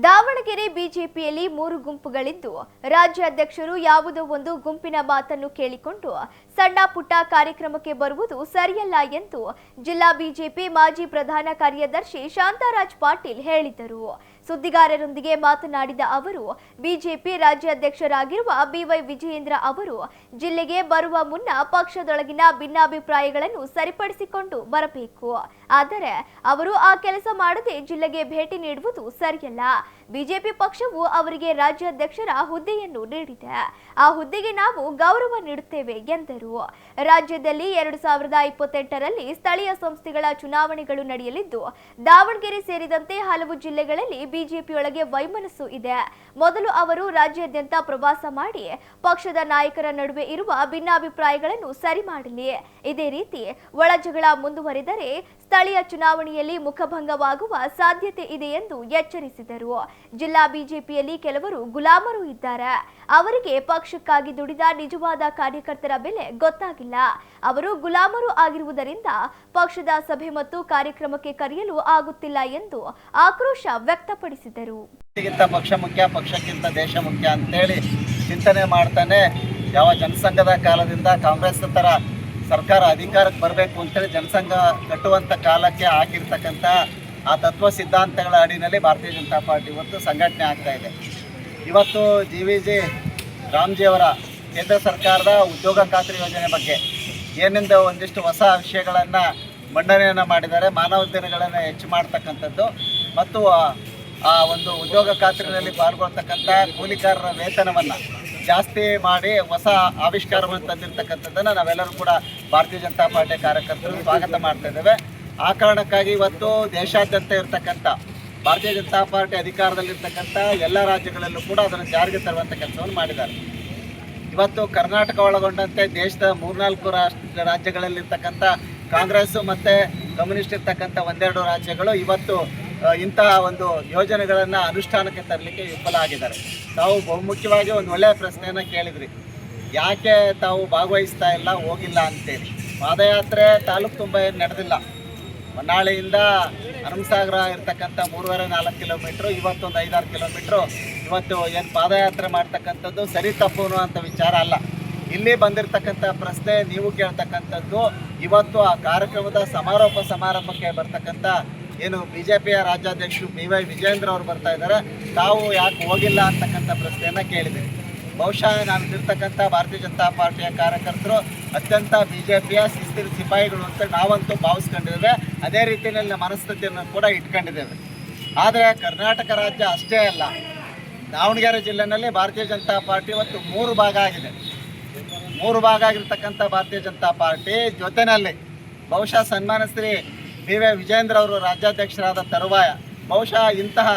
ದಾವಣಗೆರೆ ಬಿಜೆಪಿಯಲ್ಲಿ 3 ಗುಂಪುಗಳಿದ್ದು ರಾಜ್ಯಾಧ್ಯಕ್ಷರು ಯಾವುದೋ ಒಂದು ಗುಂಪಿನ ಮಾತನ್ನು ಕೇಳಿಕೊಂಡು ಸಣ್ಣ ಪುಟ್ಟ ಕಾರ್ಯಕ್ರಮಕ್ಕೆ ಬರುವುದು ಸರಿಯಲ್ಲ ಎಂದು ಜಿಲ್ಲಾ ಬಿಜೆಪಿ ಮಾಜಿ ಪ್ರಧಾನ ಕಾರ್ಯದರ್ಶಿ ಶಾಂತರಾಜ್ ಪಾಟೀಲ್ ಹೇಳಿದರು. ಸುದ್ದಿಗಾರರೊಂದಿಗೆ ಮಾತನಾಡಿದ ಅವರು, ಬಿಜೆಪಿ ರಾಜ್ಯಾಧ್ಯಕ್ಷರಾಗಿರುವ ಬಿವೈ ವಿಜಯೇಂದ್ರ ಅವರು ಜಿಲ್ಲೆಗೆ ಬರುವ ಮುನ್ನ ಪಕ್ಷದೊಳಗಿನ ಭಿನ್ನಾಭಿಪ್ರಾಯಗಳನ್ನು ಸರಿಪಡಿಸಿಕೊಂಡು ಬರಬೇಕು. ಆದರೆ ಅವರು ಆ ಕೆಲಸ ಮಾಡದೆ ಜಿಲ್ಲೆಗೆ ಭೇಟಿ ನೀಡುವುದು ಸರಿಯಲ್ಲ. ಬಿಜೆಪಿ ಪಕ್ಷವು ಅವರಿಗೆ ರಾಜ್ಯಾಧ್ಯಕ್ಷರ ಹುದ್ದೆಯನ್ನು ನೀಡಿದೆ. ಆ ಹುದ್ದೆಗೆ ನಾವು ಗೌರವ ನೀಡುತ್ತೇವೆ ಎಂದರು. ರಾಜ್ಯದಲ್ಲಿ 2028ರಲ್ಲಿ ಸ್ಥಳೀಯ ಸಂಸ್ಥೆಗಳ ಚುನಾವಣೆಗಳು ನಡೆಯಲಿದ್ದು, ದಾವಣಗೆರೆ ಸೇರಿದಂತೆ ಹಲವು ಜಿಲ್ಲೆಗಳಲ್ಲಿ ಬಿಜೆಪಿಯೊಳಗೆ ವೈಮನಸ್ಸು ಇದೆ. ಮೊದಲು ಅವರು ರಾಜ್ಯಾದ್ಯಂತ ಪ್ರವಾಸ ಮಾಡಿ ಪಕ್ಷದ ನಾಯಕರ ನಡುವೆ ಇರುವ ಭಿನ್ನಾಭಿಪ್ರಾಯಗಳನ್ನು ಸರಿ ಮಾಡಲಿ. ಇದೇ ರೀತಿ ಒಳಜಗಳ ಮುಂದುವರಿದರೆ ಸ್ಥಳೀಯ ಚುನಾವಣೆಯಲ್ಲಿ ಮುಖಭಂಗವಾಗುವ ಸಾಧ್ಯತೆ ಇದೆ ಎಂದು ಎಚ್ಚರಿಸಿದರು. ಜಿಲ್ಲಾ ಬಿಜೆಪಿಯಲ್ಲಿ ಕೆಲವರು ಗುಲಾಮರು ಇದ್ದಾರೆ. ಅವರಿಗೆ ಪಕ್ಷಕ್ಕಾಗಿ ದುಡಿದ ನಿಜವಾದ ಕಾರ್ಯಕರ್ತರ ಬೆಲೆ ಗೊತ್ತಾಗಿಲ್ಲ. ಅವರು ಗುಲಾಮರು ಆಗಿರುವುದರಿಂದ ಪಕ್ಷದ ಸಭೆ ಮತ್ತು ಕಾರ್ಯಕ್ರಮಕ್ಕೆ ಕರೆಯಲು ಆಗುತ್ತಿಲ್ಲ ಎಂದು ಆಕ್ರೋಶ ವ್ಯಕ್ತಪಡಿಸಿದರು. ಪಕ್ಷ ಮುಖ್ಯ, ಪಕ್ಷಕ್ಕಿಂತ ದೇಶ ಮುಖ್ಯ ಅಂತೇಳಿ ಚಿಂತನೆ ಮಾಡ್ತಾನೆ ಯಾವ ಜನಸಂಘದ ಕಾಲದಿಂದ ಕಾಂಗ್ರೆಸ್ ತರ ಸರ್ಕಾರ ಅಧಿಕಾರಕ್ಕೆ ಬರಬೇಕು ಅಂತೇಳಿ ಜನಸಂಘ ಕಟ್ಟುವಂಥ ಕಾಲಕ್ಕೆ ಹಾಕಿರ್ತಕ್ಕಂಥ ಆ ತತ್ವ ಸಿದ್ಧಾಂತಗಳ ಅಡಿನಲ್ಲಿ ಭಾರತೀಯ ಜನತಾ ಪಾರ್ಟಿ ಇವತ್ತು ಸಂಘಟನೆ ಆಗ್ತಾ ಇದೆ. ಇವತ್ತು GVG ರಾಮ್ಜಿಯವರ ಕೇಂದ್ರ ಸರ್ಕಾರದ ಉದ್ಯೋಗ ಖಾತ್ರಿ ಯೋಜನೆ ಬಗ್ಗೆ ಏನಿಂದ ಒಂದಿಷ್ಟು ಹೊಸ ವಿಷಯಗಳನ್ನು ಮಂಡನೆಯನ್ನು ಮಾಡಿದ್ದಾರೆ. ಮಾನವೋದ್ಯಮಗಳನ್ನು ಹೆಚ್ಚು ಮಾಡ್ತಕ್ಕಂಥದ್ದು ಮತ್ತು ಆ ಒಂದು ಉದ್ಯೋಗ ಖಾತ್ರಿನಲ್ಲಿ ಪಾಲ್ಗೊಳ್ತಕ್ಕಂಥ ಕೂಲಿಕಾರರ ವೇತನವನ್ನು ಜಾಸ್ತಿ ಮಾಡಿ ಹೊಸ ಆವಿಷ್ಕಾರವನ್ನು ತಂದಿರತಕ್ಕಂಥದ್ದನ್ನು ನಾವೆಲ್ಲರೂ ಕೂಡ ಭಾರತೀಯ ಜನತಾ ಪಾರ್ಟಿ ಕಾರ್ಯಕರ್ತರು ಸ್ವಾಗತ ಮಾಡ್ತಾ ಇದ್ದೇವೆ. ಆ ಕಾರಣಕ್ಕಾಗಿ ಇವತ್ತು ದೇಶಾದ್ಯಂತ ಇರತಕ್ಕಂಥ ಭಾರತೀಯ ಜನತಾ ಪಾರ್ಟಿ ಅಧಿಕಾರದಲ್ಲಿರ್ತಕ್ಕಂಥ ಎಲ್ಲ ರಾಜ್ಯಗಳಲ್ಲೂ ಕೂಡ ಅದನ್ನು ಜಾರಿಗೆ ತರುವಂಥ ಕೆಲಸವನ್ನು ಮಾಡಿದ್ದಾರೆ. ಇವತ್ತು ಕರ್ನಾಟಕ ಒಳಗೊಂಡಂತೆ ದೇಶದ 3-4 ರಾಜ್ಯಗಳಲ್ಲಿರ್ತಕ್ಕಂಥ ಕಾಂಗ್ರೆಸ್ಸು ಮತ್ತು ಕಮ್ಯುನಿಸ್ಟ್ ಇರ್ತಕ್ಕಂಥ 1-2 ರಾಜ್ಯಗಳು ಇವತ್ತು ಇಂತಹ ಒಂದು ಯೋಜನೆಗಳನ್ನು ಅನುಷ್ಠಾನಕ್ಕೆ ತರಲಿಕ್ಕೆ ವಿಫಲ ಆಗಿದ್ದಾರೆ. ತಾವು ಬಹುಮುಖ್ಯವಾಗಿ ಒಂದು ಒಳ್ಳೆಯ ಪ್ರಶ್ನೆಯನ್ನು ಕೇಳಿದ್ರಿ, ಯಾಕೆ ತಾವು ಭಾಗವಹಿಸ್ತಾ ಇಲ್ಲ, ಹೋಗಿಲ್ಲ ಅಂತೇಳಿ. ಪಾದಯಾತ್ರೆ ತಾಲೂಕು ತುಂಬ ಏನು ನಡೆದಿಲ್ಲ. ಹೊನ್ನಾಳಿಯಿಂದ ಹನುಮಸಾಗರ ಇರ್ತಕ್ಕಂಥ 3.5-4 ಕಿಲೋಮೀಟ್ರು, ಇವತ್ತೊಂದು 5-6 ಕಿಲೋಮೀಟ್ರು ಇವತ್ತು ಏನು ಪಾದಯಾತ್ರೆ ಮಾಡ್ತಕ್ಕಂಥದ್ದು ಸರಿ ತಪ್ಪು ಅನ್ನುವಂಥ ವಿಚಾರ ಅಲ್ಲ. ಇಲ್ಲಿ ಬಂದಿರತಕ್ಕಂಥ ಪ್ರಶ್ನೆ ನೀವು ಕೇಳ್ತಕ್ಕಂಥದ್ದು, ಇವತ್ತು ಆ ಕಾರ್ಯಕ್ರಮದ ಸಮಾರಂಭಕ್ಕೆ ಬರ್ತಕ್ಕಂಥ ಏನು BJPಯ ರಾಜ್ಯಾಧ್ಯಕ್ಷರು ಬಿವೈ ವಿಜಯೇಂದ್ರ ಅವರು ಬರ್ತಾ ಇದ್ದಾರೆ, ತಾವು ಯಾಕೆ ಹೋಗಿಲ್ಲ ಅಂತಕ್ಕಂಥ ಪ್ರಶ್ನೆಯನ್ನು ಕೇಳಿದೆ. ಬಹುಶಃ ನಾನು ಇರ್ತಕ್ಕಂಥ ಭಾರತೀಯ ಜನತಾ ಪಾರ್ಟಿಯ ಕಾರ್ಯಕರ್ತರು ಅತ್ಯಂತ BJPಯ ಶಿಸ್ತಿನ ಸಿಪಾಯಿಗಳು ಅಂತ ನಾವಂತೂ ಭಾವಿಸ್ಕೊಂಡಿದ್ದೇವೆ. ಅದೇ ರೀತಿಯಲ್ಲಿ ಮನಸ್ಥಿತಿಯನ್ನು ಕೂಡ ಇಟ್ಕೊಂಡಿದ್ದೇವೆ. ಆದರೆ ಕರ್ನಾಟಕ ರಾಜ್ಯ ಅಷ್ಟೇ ಅಲ್ಲ, ದಾವಣಗೆರೆ ಜಿಲ್ಲೆಯಲ್ಲಿ ಭಾರತೀಯ ಜನತಾ ಪಾರ್ಟಿ ಇವತ್ತು 3 ಭಾಗ ಆಗಿದೆ. 3 ಭಾಗ ಆಗಿರ್ತಕ್ಕಂಥ ಭಾರತೀಯ ಜನತಾ ಪಾರ್ಟಿ ಜೊತೆಯಲ್ಲಿ ಬಹುಶಃ ಸನ್ಮಾನ್ಯ ಶ್ರೀ ಬಿವೈ ವಿಜಯೇಂದ್ರ ಅವರು ರಾಜ್ಯಾಧ್ಯಕ್ಷರಾದ ತರುವಾಯ ಬಹುಶಃ ಇಂತಹ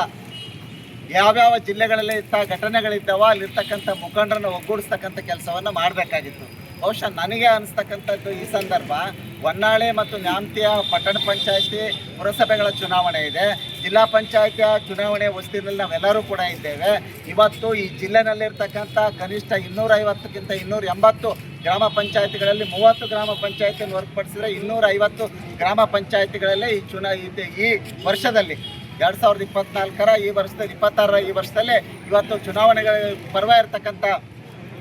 ಯಾವ್ಯಾವ ಜಿಲ್ಲೆಗಳಲ್ಲಿ ಇಂತಹ ಘಟನೆಗಳಿದ್ದಾವೋ ಅಲ್ಲಿರ್ತಕ್ಕಂಥ ಮುಖಂಡರನ್ನು ಒಗ್ಗೂಡಿಸ್ತಕ್ಕಂಥ ಕೆಲಸವನ್ನು ಮಾಡಬೇಕಾಗಿತ್ತು. ಬಹುಶಃ ನನಗೆ ಅನಿಸ್ತಕ್ಕಂಥದ್ದು ಈ ಸಂದರ್ಭ ಹೊನ್ನಾಳಿ ಮತ್ತು ನ್ಯಾಮತಿಯ ಪಟ್ಟಣ ಪಂಚಾಯತಿ ಪುರಸಭೆಗಳ ಚುನಾವಣೆ ಇದೆ. ಜಿಲ್ಲಾ ಪಂಚಾಯತಿಯ ಚುನಾವಣೆ ಹೊಸ್ತಿನಲ್ಲಿ ನಾವೆಲ್ಲರೂ ಕೂಡ ಇದ್ದೇವೆ. ಇವತ್ತು ಈ ಜಿಲ್ಲೆನಲ್ಲಿರ್ತಕ್ಕಂಥ ಕನಿಷ್ಠ 250ಕ್ಕಿಂತ 280 ಗ್ರಾಮ ಪಂಚಾಯತಿಗಳಲ್ಲಿ 30 ಗ್ರಾಮ ಪಂಚಾಯತಿಯನ್ನು ಹೊರತುಪಡಿಸಿದರೆ 250 ಗ್ರಾಮ ಪಂಚಾಯತಿಗಳಲ್ಲಿ ಈ ವರ್ಷದಲ್ಲಿ 2024ರ ಈ ವರ್ಷದಲ್ಲಿ 26ರ ಈ ವರ್ಷದಲ್ಲಿ ಇವತ್ತು ಚುನಾವಣೆಗಳ ಪರ್ವ ಇರತಕ್ಕಂಥ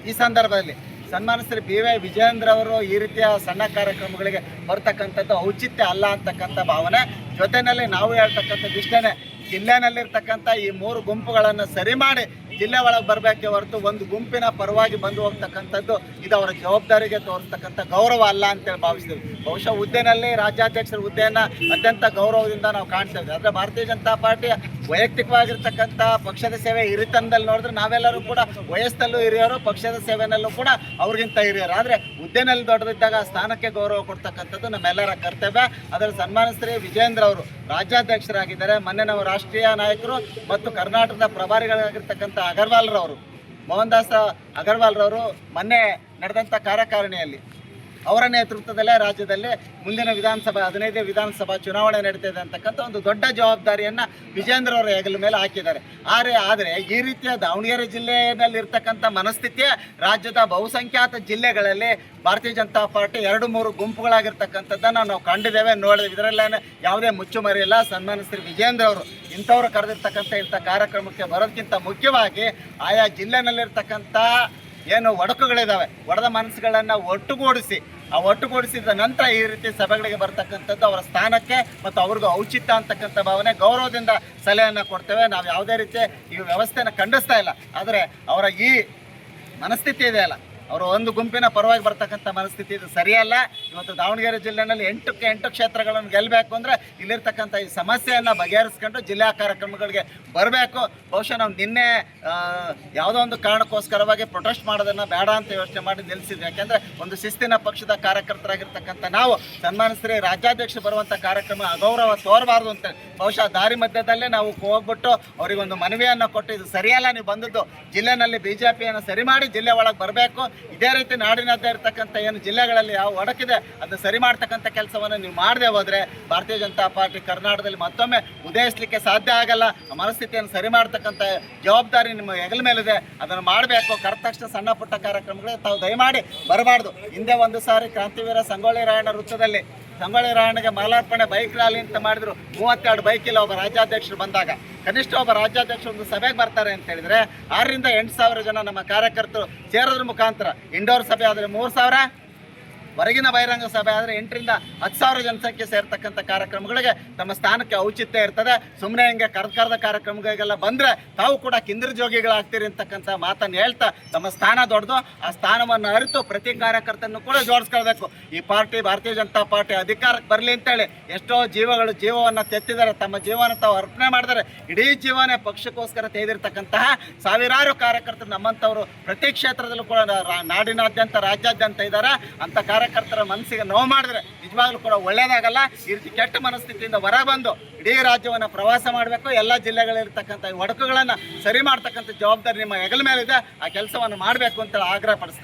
ಈ ಸಂದರ್ಭದಲ್ಲಿ ಸನ್ಮಾನ್ಯ ಶ್ರೀ ಬಿವೈ ವಿಜಯೇಂದ್ರ ಅವರು ಈ ರೀತಿಯ ಸಣ್ಣ ಕಾರ್ಯಕ್ರಮಗಳಿಗೆ ಬರ್ತಕ್ಕಂಥದ್ದು ಔಚಿತ್ಯ ಅಲ್ಲ ಅಂತಕ್ಕಂಥ ಭಾವನೆ ಜೊತೆಯಲ್ಲಿ ನಾವು ಹೇಳ್ತಕ್ಕಂಥದ್ದು ಇಷ್ಟೇ. ಜಿಲ್ಲೆನಲ್ಲಿರ್ತಕ್ಕಂಥ ಈ 3 ಗುಂಪುಗಳನ್ನು ಸರಿ ಮಾಡಿ ಜಿಲ್ಲೆ ಒಳಗೆ ಬರಬೇಕೆ ಹೊರತು ಒಂದು ಗುಂಪಿನ ಪರವಾಗಿ ಬಂದು ಹೋಗ್ತಕ್ಕಂಥದ್ದು ಇದು ಅವರ ಜವಾಬ್ದಾರಿಗೆ ತೋರಿಸ್ತಕ್ಕಂಥ ಗೌರವ ಅಲ್ಲ ಅಂತೇಳಿ ಭಾವಿಸ್ತೀವಿ. ಬಹುಶಃ ಹುದ್ದೆನಲ್ಲಿ ರಾಜ್ಯಾಧ್ಯಕ್ಷರ ಹುದ್ದೆಯನ್ನು ಅತ್ಯಂತ ಗೌರವದಿಂದ ನಾವು ಕಾಣ್ತೇವೆ. ಆದರೆ ಭಾರತೀಯ ಜನತಾ ಪಾರ್ಟಿಯ ವೈಯಕ್ತಿಕವಾಗಿರ್ತಕ್ಕಂಥ ಪಕ್ಷದ ಸೇವೆ ಹಿರಿತನದಲ್ಲಿ ನೋಡಿದ್ರೆ ನಾವೆಲ್ಲರೂ ಕೂಡ ವಯಸ್ಸಲ್ಲೂ ಹಿರಿಯರು, ಪಕ್ಷದ ಸೇವೆನಲ್ಲೂ ಕೂಡ ಅವ್ರಿಗಿಂತ ಹಿರಿಯರು. ಆದರೆ ಹುದ್ದೆನಲ್ಲಿ ದೊಡ್ಡದಿದ್ದಾಗ ಸ್ಥಾನಕ್ಕೆ ಗೌರವ ಕೊಡ್ತಕ್ಕಂಥದ್ದು ನಮ್ಮೆಲ್ಲರ ಕರ್ತವ್ಯ. ಅದರ ಸನ್ಮಾನ್ಯ ಶ್ರೀ ವಿಜಯೇಂದ್ರ ಅವರು ರಾಜ್ಯಾಧ್ಯಕ್ಷರಾಗಿದ್ದಾರೆ. ಮೊನ್ನೆ ನಾವು ರಾಷ್ಟ್ರೀಯ ನಾಯಕರು ಮತ್ತು ಕರ್ನಾಟಕದ ಪ್ರಭಾರಿಗಳಾಗಿರ್ತಕ್ಕಂಥ ಮೋಹನ್ ದಾಸ್ ಅಗರ್ವಾಲ್ರವರು ಮೊನ್ನೆ ನಡೆದಂಥ ಕಾರ್ಯಕಾರಿಣಿಯಲ್ಲಿ ಅವರ ನೇತೃತ್ವದಲ್ಲೇ ರಾಜ್ಯದಲ್ಲಿ ಮುಂದಿನ 15 ವಿಧಾನಸಭಾ ಚುನಾವಣೆ ನಡೀತಿದೆ ಅಂತಕ್ಕಂಥ ಒಂದು ದೊಡ್ಡ ಜವಾಬ್ದಾರಿಯನ್ನು ವಿಜೇಂದ್ರ ಅವರ ಹೆಗಲ ಮೇಲೆ ಹಾಕಿದ್ದಾರೆ. ಆದರೆ ಈ ರೀತಿಯ ದಾವಣಗೆರೆ ಜಿಲ್ಲೆಯಲ್ಲಿ ಇರ್ತಕ್ಕಂಥ ಮನಸ್ಥಿತಿಯೇ ರಾಜ್ಯದ ಬಹುಸಂಖ್ಯಾತ ಜಿಲ್ಲೆಗಳಲ್ಲಿ ಭಾರತೀಯ ಜನತಾ ಪಾರ್ಟಿ 2-3 ಗುಂಪುಗಳಾಗಿರ್ತಕ್ಕಂಥದ್ದನ್ನು ನಾವು ಕಂಡಿದ್ದೇವೆ, ನೋಡಿದ್ದೇವೆ. ಇದರಲ್ಲೇನೆ ಯಾವುದೇ ಮುಚ್ಚುಮರಿ ಇಲ್ಲ. ಸನ್ಮಾನ್ಯ ಶ್ರೀ ವಿಜೇಂದ್ರ ಅವರು ಇಂಥವ್ರು ಕರೆದಿರ್ತಕ್ಕಂಥ ಇಂಥ ಕಾರ್ಯಕ್ರಮಕ್ಕೆ ಬರೋದಕ್ಕಿಂತ ಮುಖ್ಯವಾಗಿ ಆಯಾ ಜಿಲ್ಲೆನಲ್ಲಿರ್ತಕ್ಕಂಥ ಏನು ಒಡಕುಗಳಿದ್ದಾವೆ, ಒಡೆದ ಮನಸ್ಸುಗಳನ್ನು ಒಟ್ಟುಗೂಡಿಸಿದ ನಂತರ ಈ ರೀತಿ ಸಭೆಗಳಿಗೆ ಬರ್ತಕ್ಕಂಥದ್ದು ಅವರ ಸ್ಥಾನಕ್ಕೆ ಮತ್ತು ಅವ್ರಿಗೂ ಔಚಿತ್ಯ ಅಂತಕ್ಕಂಥ ಭಾವನೆ, ಗೌರವದಿಂದ ಸಲಹೆಯನ್ನು ಕೊಡ್ತೇವೆ. ನಾವು ಯಾವುದೇ ರೀತಿ ಈ ವ್ಯವಸ್ಥೆಯನ್ನು ಖಂಡಿಸ್ತಾ ಇಲ್ಲ. ಆದರೆ ಅವರ ಈ ಮನಸ್ಥಿತಿ ಇದೆಯಲ್ಲ, ಅವರು ಒಂದು ಗುಂಪಿನ ಪರವಾಗಿ ಬರ್ತಕ್ಕಂಥ ಮನಸ್ಥಿತಿ ಇದು ಸರಿಯಲ್ಲ. ಇವತ್ತು ದಾವಣಗೆರೆ ಜಿಲ್ಲೆಯಲ್ಲಿ 8 ಕ್ಷೇತ್ರಗಳನ್ನು ಗೆಲ್ಲಬೇಕು ಅಂದರೆ ಇಲ್ಲಿರ್ತಕ್ಕಂಥ ಈ ಸಮಸ್ಯೆಯನ್ನು ಬಗೆಹರಿಸ್ಕೊಂಡು ಜಿಲ್ಲಾ ಕಾರ್ಯಕ್ರಮಗಳಿಗೆ ಬರಬೇಕು. ಬಹುಶಃ ನಾವು ನಿನ್ನೆ ಯಾವುದೋ ಒಂದು ಕಾರಣಕ್ಕೋಸ್ಕರವಾಗಿ ಪ್ರೊಟೆಸ್ಟ್ ಮಾಡೋದನ್ನು ಬೇಡ ಅಂತ ಯೋಚನೆ ಮಾಡಿ ನಿಲ್ಲಿಸಿದ್ವಿ. ಯಾಕೆಂದರೆ ಒಂದು ಶಿಸ್ತಿನ ಪಕ್ಷದ ಕಾರ್ಯಕರ್ತರಾಗಿರ್ತಕ್ಕಂಥ ನಾವು ಸನ್ಮಾನ್ಯ ಶ್ರೀ ರಾಜ್ಯಾಧ್ಯಕ್ಷರು ಬರುವಂಥ ಕಾರ್ಯಕ್ರಮ ಅಗೌರವ ತೋರಬಾರ್ದು ಅಂತ ಬಹುಶಃ ದಾರಿ ಮಧ್ಯದಲ್ಲೇ ನಾವು ಹೋಗ್ಬಿಟ್ಟು ಅವರಿಗೊಂದು ಮನವಿಯನ್ನು ಕೊಟ್ಟು ಇದು ಸರಿಯಲ್ಲ, ನೀವು ಬಂದದ್ದು ಜಿಲ್ಲೆನಲ್ಲಿ BJPಯನ್ನು ಸರಿ ಮಾಡಿ ಜಿಲ್ಲೆ ಒಳಗೆ ಬರಬೇಕು. ಇದೇ ರೀತಿ ನಾಡಿನಾದ್ಯಂತ ಇರ್ತಕ್ಕಂಥ ಏನು ಜಿಲ್ಲೆಗಳಲ್ಲಿ ಯಾವ ಒಡಕಿದೆ ಅದನ್ನು ಸರಿ ಮಾಡ್ತಕ್ಕಂಥ ಕೆಲಸವನ್ನು ನೀವು ಮಾಡದೆ ಹೋದರೆ ಭಾರತೀಯ ಜನತಾ ಪಾರ್ಟಿ ಕರ್ನಾಟಕದಲ್ಲಿ ಮತ್ತೊಮ್ಮೆ ಉದಯಿಸಲಿಕ್ಕೆ ಸಾಧ್ಯ ಆಗಲ್ಲ. ಆ ಮನಸ್ಥಿತಿಯನ್ನು ಸರಿ ಮಾಡ್ತಕ್ಕಂಥ ಜವಾಬ್ದಾರಿ ನಿಮ್ಮ ಹೆಗಲ ಮೇಲಿದೆ, ಅದನ್ನು ಮಾಡಬೇಕು. ಕರೆದ ತಕ್ಷಣ ಸಣ್ಣ ಪುಟ್ಟ ಕಾರ್ಯಕ್ರಮಗಳಿಗೆ ತಾವು ದಯಮಾಡಿ ಬರಬಾರ್ದು. ಹಿಂದೆ ಒಂದು ಸಾರಿ ಕ್ರಾಂತಿವೀರ ಸಂಗೊಳ್ಳಿ ರಾಯಣ್ಣ ವೃತ್ತದಲ್ಲಿ ಸಂಗೊಳ್ಳಿ ರಾಯಣ್ಣಗೆ ಮಾಲಾರ್ಪಣೆ ಬೈಕ್ ರ್ಯಾಲಿ ಅಂತ ಮಾಡಿದ್ರು. 32 ಬೈಕಿಲ್ಲ ಒಬ್ಬ ರಾಜ್ಯಾಧ್ಯಕ್ಷರು ಬಂದಾಗ. ಕನಿಷ್ಠ ಒಬ್ಬ ರಾಜ್ಯಾಧ್ಯಕ್ಷರು ಒಂದು ಸಭೆಗೆ ಬರ್ತಾರೆ ಅಂತ ಹೇಳಿದ್ರೆ 6,000 ರಿಂದ 8,000 ಜನ ನಮ್ಮ ಕಾರ್ಯಕರ್ತರು ಸೇರೋದ್ರ ಮುಖಾಂತರ, ಇಂಡೋರ್ ಸಭೆ ಆದರೆ 3,000, ಹೊರಗಿನ ಬಹಿರಂಗ ಸಭೆ ಆದರೆ 8,000 ರಿಂದ 10,000 ಜನಸಂಖ್ಯೆ ಸೇರ್ತಕ್ಕಂಥ ಕಾರ್ಯಕ್ರಮಗಳಿಗೆ ತಮ್ಮ ಸ್ಥಾನಕ್ಕೆ ಔಚಿತ್ಯ ಇರ್ತದೆ. ಸುಮ್ಮನೆ ಹಿಂಗೆ ಕರೆದ ಕಾರ್ಯಕ್ರಮಗಳಿಗೆಲ್ಲ ಬಂದರೆ ತಾವು ಕೂಡ ಕಿಂದಿರ ಜೋಗಿಗಳಾಗ್ತೀರಿ ಅಂತಕ್ಕಂಥ ಮಾತನ್ನು ಹೇಳ್ತಾ ತಮ್ಮ ಸ್ಥಾನ ದೊಡ್ಡದು, ಆ ಸ್ಥಾನವನ್ನು ಅರಿತು ಪ್ರತಿ ಕಾರ್ಯಕರ್ತನ್ನು ಕೂಡ ಜೋಡಿಸ್ಕೊಳ್ಬೇಕು. ಈ ಪಾರ್ಟಿ ಭಾರತೀಯ ಜನತಾ ಪಾರ್ಟಿ ಅಧಿಕಾರಕ್ಕೆ ಬರಲಿ ಅಂತೇಳಿ ಎಷ್ಟೋ ಜೀವವನ್ನು ತೆತ್ತಿದ್ದಾರೆ, ತಮ್ಮ ಜೀವನ ತಾವು ಅರ್ಪಣೆ ಮಾಡಿದ್ದಾರೆ. ಇಡೀ ಜೀವನ ಪಕ್ಷಕ್ಕೋಸ್ಕರ ತೆಗೆದಿರ್ತಕ್ಕಂತಹ ಸಾವಿರಾರು ಕಾರ್ಯಕರ್ತರು ನಮ್ಮಂಥವರು ಪ್ರತಿ ಕ್ಷೇತ್ರದಲ್ಲೂ ಕೂಡ ನಾಡಿನಾದ್ಯಂತ ರಾಜ್ಯಾದ್ಯಂತ ಇದ್ದಾರೆ. ಅಂಥ ಕಾರ್ಯಕರ್ತರ ಮನಸ್ಸಿಗೆ ನೋವು ಮಾಡಿದ್ರೆ ನಿಜವಾಗ್ಲೂ ಕೂಡ ಒಳ್ಳೇದಾಗಲ್ಲ. ಈ ರೀತಿ ಕೆಟ್ಟ ಮನಸ್ಥಿತಿಯಿಂದ ಹೊರಬಂದು ಇಡೀ ರಾಜ್ಯವನ್ನು ಪ್ರವಾಸ ಮಾಡಬೇಕು. ಎಲ್ಲ ಜಿಲ್ಲೆಗಳಿರ್ತಕ್ಕಂಥ ಒಡಕುಗಳನ್ನು ಸರಿ ಮಾಡ್ತಕ್ಕಂಥ ಜವಾಬ್ದಾರಿ ನಿಮ್ಮ ಹೆಗಲ ಮೇಲಿದೆ. ಆ ಕೆಲಸವನ್ನು ಮಾಡಬೇಕು ಅಂತ ಆಗ್ರಹ ಪಡಿಸ್ತಾರೆ.